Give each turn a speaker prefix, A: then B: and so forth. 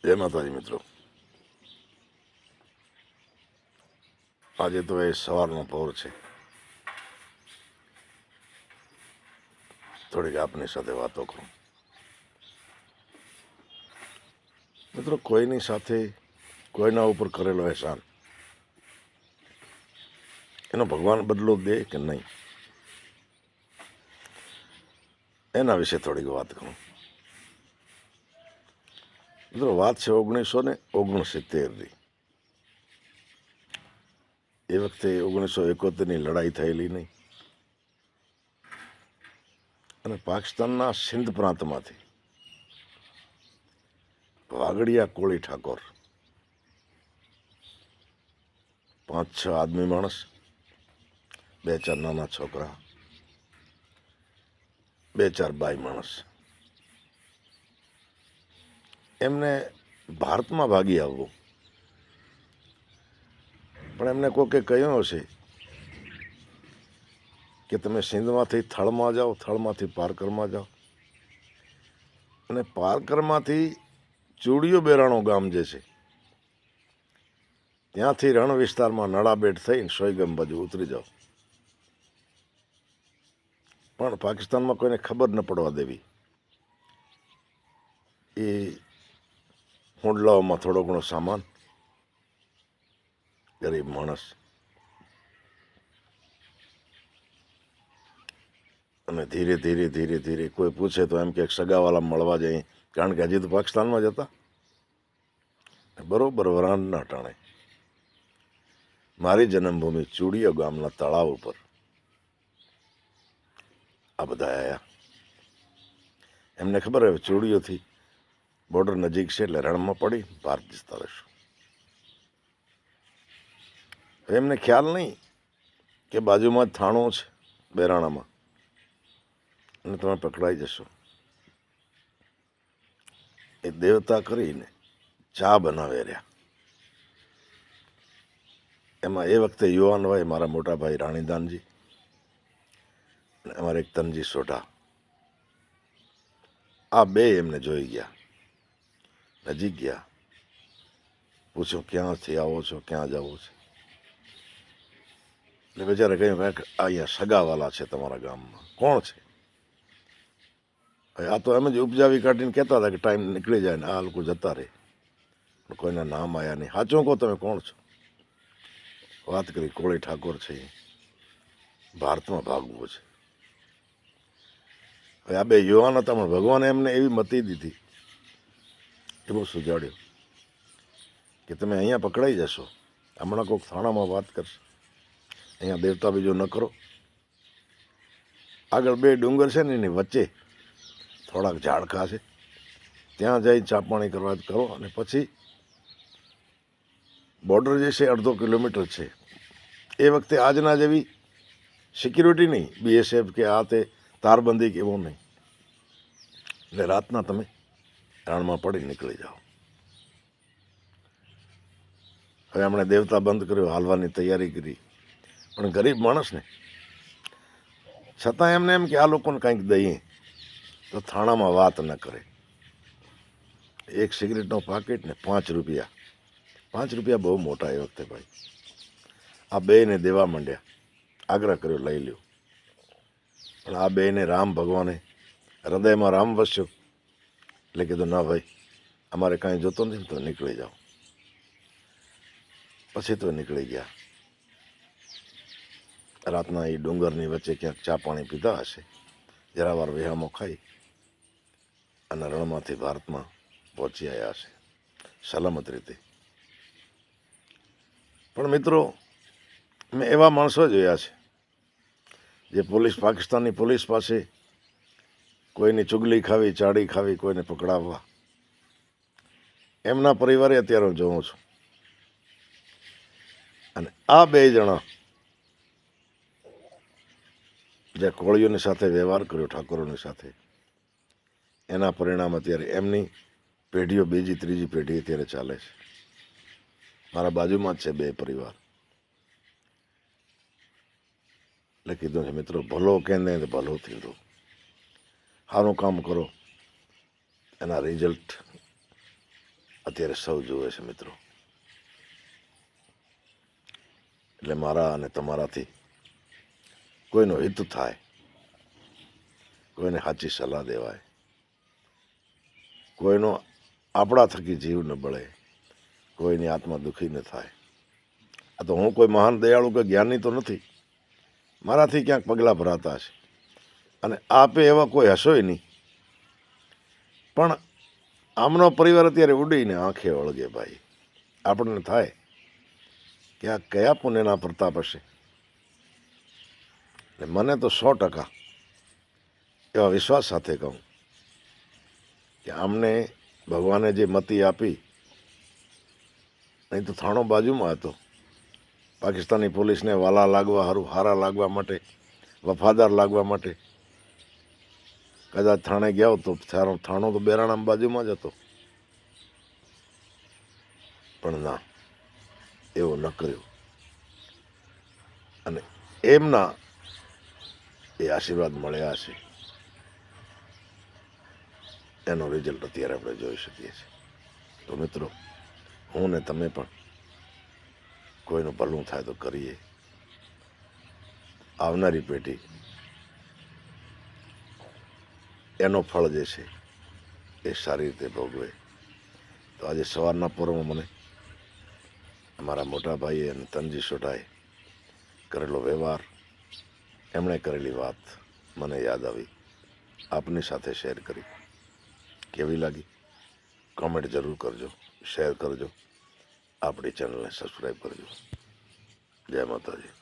A: જય માતાજી મિત્રો, આજે તો એ સવારનો પહોર છે. થોડીક આપની સાથે વાતો કરું. મિત્રો, કોઈની સાથે કોઈના ઉપર કરેલો અહેસાન એનો ભગવાન બદલો દે કે નહીં, એના વિશે થોડીક વાત કરું. મિત્રો, વાત છે 1969ની. એ વખતે 1971ની લડાઈ થયેલી નહીં, અને પાકિસ્તાનના સિંધ પ્રાંતમાંથી વાગડિયા કોળી ઠાકોર 5-6 આદમી માણસ, 2-4 નાના છોકરા, 2-4 બાઈ માણસ, એમને ભારતમાં ભાગી આવવું. પણ એમને કોકે કહ્યું હશે કે તમે સિંધમાંથી થળમાં જાઓ, થળમાંથી પારકરમાં જાઓ, અને પારકરમાંથી ચૂડિયો બેરાણો ગામ જે છે ત્યાંથી રણ વિસ્તારમાં નળાબેટ થઈને સોયગમ બાજુ ઉતરી જાઓ. પણ પાકિસ્તાનમાં કોઈને ખબર ન પડવા દેવી. એ હુંડલાઓમાં થોડો ઘણો સામાન, ગરીબ માણસ, અને ધીરે ધીરે ધીરે ધીરે કોઈ પૂછે તો એમ કે સગાવાલા મળવા જઈએ, કારણ કે હજી તો પાકિસ્તાનમાં જતા. બરોબર વરાંડના ટાણે મારી જન્મભૂમિ ચૂડિયો ગામના તળાવ ઉપર આ બધા આવ્યા. એમને ખબર હવે ચૂડિયોથી બોર્ડર નજીક છે, એટલે રણમાં પડી ભારત જતા રહેશું. એમને ખ્યાલ નહીં કે બાજુમાં જ થાણું છે બેરાણામાં, અને તમે પકડાઈ જશો. એ દેવતા કરીને ચા બનાવે રહ્યા. એમાં એ વખતે યુવાન હોય મારા મોટા ભાઈ રાણીદાનજી, અને અમારે એક તનજી સોઢા. આ બે એમને જોઈ ગયા, નજીક ગયા, પૂછ્યું ક્યાંથી આવો છો, ક્યાં જવું છે. એટલે બિચારે કહ્યું કે અહીંયા સગાવાલા છે તમારા ગામમાં. કોણ છે? આ તો એમ જ ઉપજાવી કાઢીને કહેતા હતા કે ટાઈમ નીકળી જાય ને આ લોકો જતા રહે, કોઈના નામ આવ્યા નહીં. સાચું કહો, તમે કોણ છો? વાત કરી, કોળી ઠાકોર છે, ભારતમાં ભાગવું છે. હવે આ બે યુવાન હતા, પણ ભગવાને એમને એવી મતી દીધી, એવું સુજાડ્યું કે તમે અહીંયા પકડાઈ જશો. હમણાં કોઈક થાણામાં વાત કરશે, અહીંયા દેવતા બીજો ન કરો. આગળ 2 ડુંગર છે ને એની વચ્ચે થોડાક ઝાડખા છે, ત્યાં જઈ ચા પાણી કરવા કરો, અને પછી બોર્ડર જે છે 1.5 કિલોમીટર છે. એ વખતે આજના જેવી સિક્યુરિટી નહીં, BSF કે આ તે તારબંધી કે એવું નહીં. એટલે રાતના તમે રણમાં પડી નીકળી જાઓ. હવે એમણે દેવતા બંધ કર્યો, હાલવાની તૈયારી કરી. પણ ગરીબ માણસને છતાં એમને એમ કે આ લોકોને કંઈક દઈએ તો થાણામાં વાત ન કરે. 1 સિગરેટનો પાકીટ ને 5 રૂપિયા. 5 રૂપિયા બહુ મોટા એ વખતે ભાઈ. આ બેને દેવા માંડ્યા, આગ્રહ કર્યો લઈ લ્યો. પણ આ બેને રામ ભગવાને હૃદયમાં રામ વસ્યો, એટલે કીધું ના ભાઈ, અમારે કાંઈ જોતો નથી તો નીકળી જાઓ. પછી તો નીકળી ગયા. રાતના એ ડુંગરની વચ્ચે ક્યાંક ચા પાણી પીધા હશે, જરાવાર વિહામો ખાઈ અને રણમાંથી ભારતમાં પહોંચી આવ્યા હશે સલામત રીતે. પણ મિત્રો, મેં એવા માણસો જોયા છે જે પાકિસ્તાનની પોલીસ પાસે કોઈની ચુગલી ખાવી, ચાડી ખાવી, કોઈને પકડાવવા. એમના પરિવારે અત્યારે હું જોઉં છું. અને આ 2 જણા જે કોળીઓની સાથે વ્યવહાર કર્યો, ઠાકોરોની સાથે, એના પરિણામ અત્યારે એમની પેઢીઓ 2જી 3જી પેઢી અત્યારે ચાલે છે. મારા બાજુમાં જ છે 2 પરિવાર. એટલે કીધું છે મિત્રો, ભલો કેને ભલો થયું. સારું કામ કરો, એના રિઝલ્ટ અત્યારે સૌ જુએ છે મિત્રો. એટલે મારા અને તમારાથી કોઈનો હિત થાય, કોઈને સાચી સલાહ દેવાય, કોઈનો આપણા થકી જીવ ન બળે, કોઈની આત્મા દુઃખી ન થાય. આ તો હું કોઈ મહાન દયાળુ કે જ્ઞાની તો નથી, મારાથી ક્યાંક પગલાં ભરાતા હશે અને આપે એવા કોઈ હશોય નહીં. પણ આમનો પરિવાર અત્યારે ઉડીને આંખે વળગે ભાઈ. આપણને થાય કે આ કયા પુણ્યના પ્રતાપ હશે. મને તો 100% એવા વિશ્વાસ સાથે કહું કે આમને ભગવાને જે મતિ આપી, નહીં તો થાણો બાજુમાં હતો. પાકિસ્તાની પોલીસને વાલા લાગવા હારું, હારા લાગવા માટે, વફાદાર લાગવા માટે કદાચ થાણે ગયા તો થાણો તો બેરાણામ બાજુમાં જ હતો. પણ ના, એવું ન કર્યું. અને એમના એ આશીર્વાદ મળ્યા છે, એનો રિઝલ્ટ અત્યારે આપણે જોઈ શકીએ છીએ. તો મિત્રો, હું ને તમે પણ કોઈનું ભલું થાય તો કરીએ. આવનારી પેઢી એનો ફળ જે છે એ સારી રીતે ભોગવે. તો આજે સવારના પોરમાં મને અમારા મોટા ભાઈએ અને તનજી સોઢાએ કરેલો વ્યવહાર, એમણે કરેલી વાત મને યાદ આવી, આપની સાથે શેર કરી. કેવી લાગી કોમેન્ટ જરૂર કરજો, શેર કરજો, આપણી ચેનલને સબસ્ક્રાઈબ કરજો. જય માતાજી.